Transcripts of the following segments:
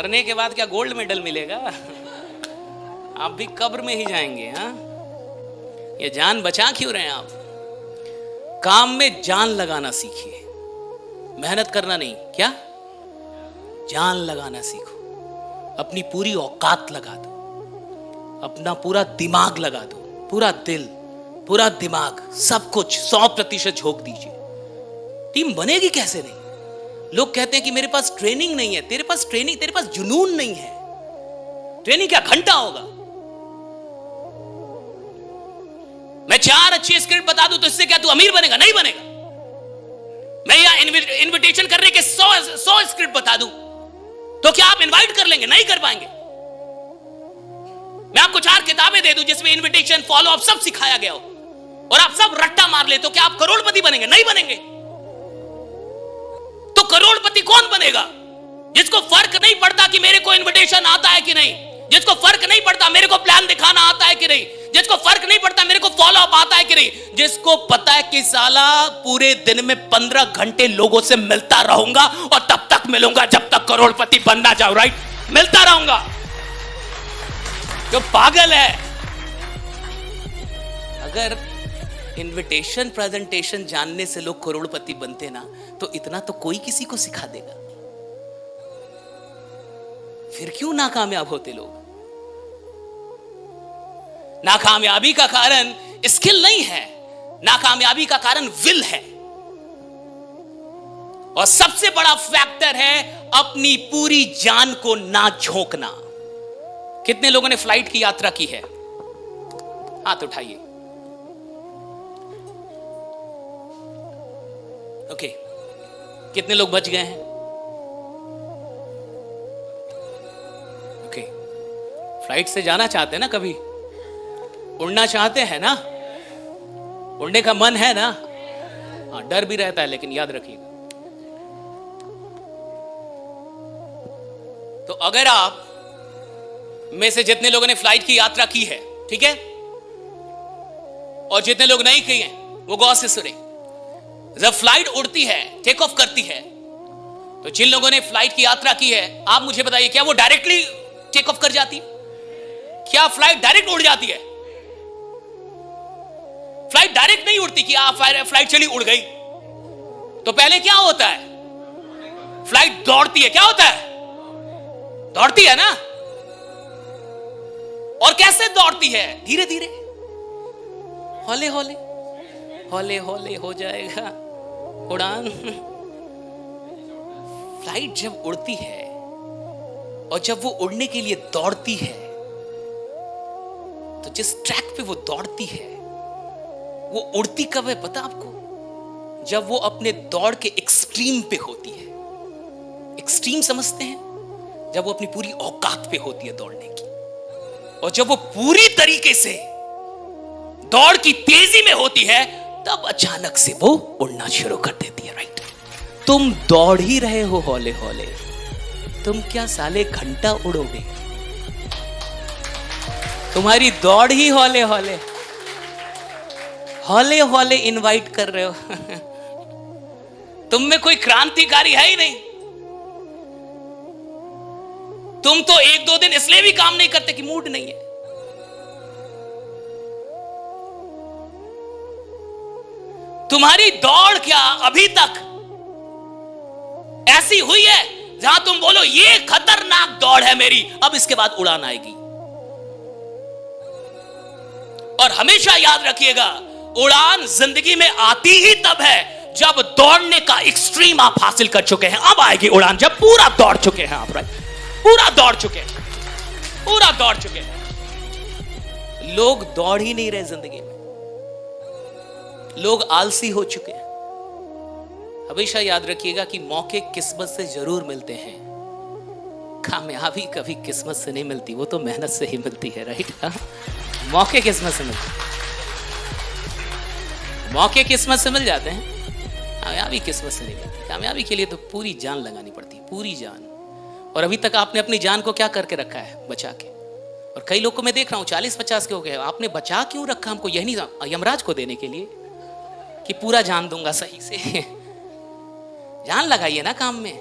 मरने के बाद क्या गोल्ड मेडल मिलेगा? आप भी कब्र में ही जाएंगे। हाँ, ये जान बचा क्यों रहे हैं आप? काम में जान लगाना सीखिए, मेहनत करना नहीं। क्या? जान लगाना सीखो। अपनी पूरी औकात लगा दो, अपना पूरा दिमाग लगा दो, पूरा दिल, पूरा दिमाग, सब कुछ 100% झोंक दीजिए। टीम बनेगी कैसे नहीं? लोग कहते हैं कि मेरे पास ट्रेनिंग नहीं है। तेरे पास ट्रेनिंग, तेरे पास जुनून नहीं है। ट्रेनिंग क्या घंटा होगा? मैं 4 अच्छी स्क्रिप्ट बता दूं तो इससे क्या तू अमीर बनेगा? नहीं बनेगा। मैं यहां इनविटेशन करने के 100 स्क्रिप्ट बता दूं तो क्या आप इनवाइट कर लेंगे? नहीं कर पाएंगे। मैं आपको 4 किताबें दे दूं जिसमें इनविटेशन, फॉलो अप सब सिखाया गया हो और आप सब रट्टा मार ले तो क्या आप करोड़पति बनेंगे? नहीं बनेंगे। तो करोड़पति कौन बनेगा? जिसको फर्क नहीं पड़ता कि मेरे को इनविटेशन आता है कि नहीं, जिसको फर्क नहीं पड़ता मेरे को प्लान दिखाना आता है कि नहीं, जिसको फर्क नहीं पड़ता मेरे को फॉलो अप आता है कि नहीं, जिसको पता है कि साला पूरे दिन में 15 घंटे लोगों से मिलता रहूंगा और तब तक मिलूंगा जब तक करोड़पति बनना जाऊं। राइट? मिलता रहूंगा। जो पागल है। अगर इनविटेशन प्रेजेंटेशन जानने से लोग करोड़पति बनते ना, तो इतना तो कोई किसी को सिखा देगा। फिर क्यों नाकामयाब होते लोग? नाकामयाबी का कारण स्किल नहीं है, नाकामयाबी का कारण विल है। और सबसे बड़ा फैक्टर है अपनी पूरी जान को ना झोंकना। कितने लोगों ने फ्लाइट की यात्रा की है? हाथ उठाइए। ओके, कितने लोग बच गए हैं? ओके, फ्लाइट से जाना चाहते हैं ना? कभी उड़ना चाहते हैं ना? उड़ने का मन है ना? हाँ, डर भी रहता है, लेकिन याद रखिएगा। तो अगर आप में से जितने लोगों ने फ्लाइट की यात्रा की है, ठीक है, और जितने लोग नहीं की हैं, वो गौर से सुने। जब फ्लाइट उड़ती है, टेक ऑफ करती है, तो जिन लोगों ने फ्लाइट की यात्रा की है, आप मुझे बताइए, क्या वो डायरेक्टली टेक ऑफ कर जाती? क्या फ्लाइट डायरेक्ट उड़ जाती है? फ्लाइट डायरेक्ट नहीं उड़ती कि आप फ्लाइट चली उड़ गई। तो पहले क्या होता है? फ्लाइट दौड़ती है। क्या होता है? दौड़ती है ना? और कैसे दौड़ती है? धीरे धीरे, हौले हौले, हौले हौले हो जाएगा उड़ान। फ्लाइट जब उड़ती है और जब वो उड़ने के लिए दौड़ती है, तो जिस ट्रैक पे वो दौड़ती है, वो उड़ती कब है पता आपको? जब वो अपने दौड़ के एक्सट्रीम पे होती है। एक्सट्रीम समझते हैं? जब वो अपनी पूरी औकात पे होती है दौड़ने की, और जब वो पूरी तरीके से दौड़ की तेजी में होती है, तब अचानक से वो उड़ना शुरू कर देती है। राइट? तुम दौड़ ही रहे हो हौले हौले, तुम क्या साले घंटा उड़ोगे? तुम्हारी दौड़ ही हौले हौले, हौले हौले इनवाइट कर रहे हो। तुम में कोई क्रांतिकारी है ही नहीं। तुम तो 1-2 दिन इसलिए भी काम नहीं करते कि मूड नहीं है। तुम्हारी दौड़ क्या अभी तक ऐसी हुई है जहां तुम बोलो ये खतरनाक दौड़ है मेरी, अब इसके बाद उड़ान आएगी? और हमेशा याद रखिएगा, उड़ान जिंदगी में आती ही तब है जब दौड़ने का एक्सट्रीम आप हासिल कर चुके हैं। अब आएगी उड़ान जब पूरा दौड़ चुके हैं आप। राइट? पूरा दौड़ चुके हैं, पूरा दौड़ चुके हैं। लोग दौड़ ही नहीं रहे जिंदगी में, लोग आलसी हो चुके हैं। हमेशा याद रखिएगा कि मौके किस्मत से जरूर मिलते हैं, कामयाबी कभी किस्मत से नहीं मिलती, वो तो मेहनत से ही मिलती है। राइट? मौके किस्मत से मिलते हैं, मौके किस्मत से मिल जाते हैं, कामयाबी किस्मत से नहीं मिलती। कामयाबी के लिए तो पूरी जान लगानी पड़ती है, पूरी जान। और अभी तक आपने अपनी जान को क्या करके रखा है? बचा के। और कई लोग को मैं देख रहा हूं 40-50 के हो गए, आपने बचा क्यों रखा? हमको यही नहीं, यमराज को देने के लिए कि पूरा जान दूंगा सही से। जान लगाइए ना काम में,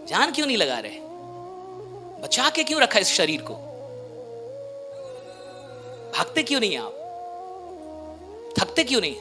जान क्यों नहीं लगा रहे? बचा के क्यों रखा इस शरीर को? भागते क्यों नहीं आप? थकते क्यों नहीं?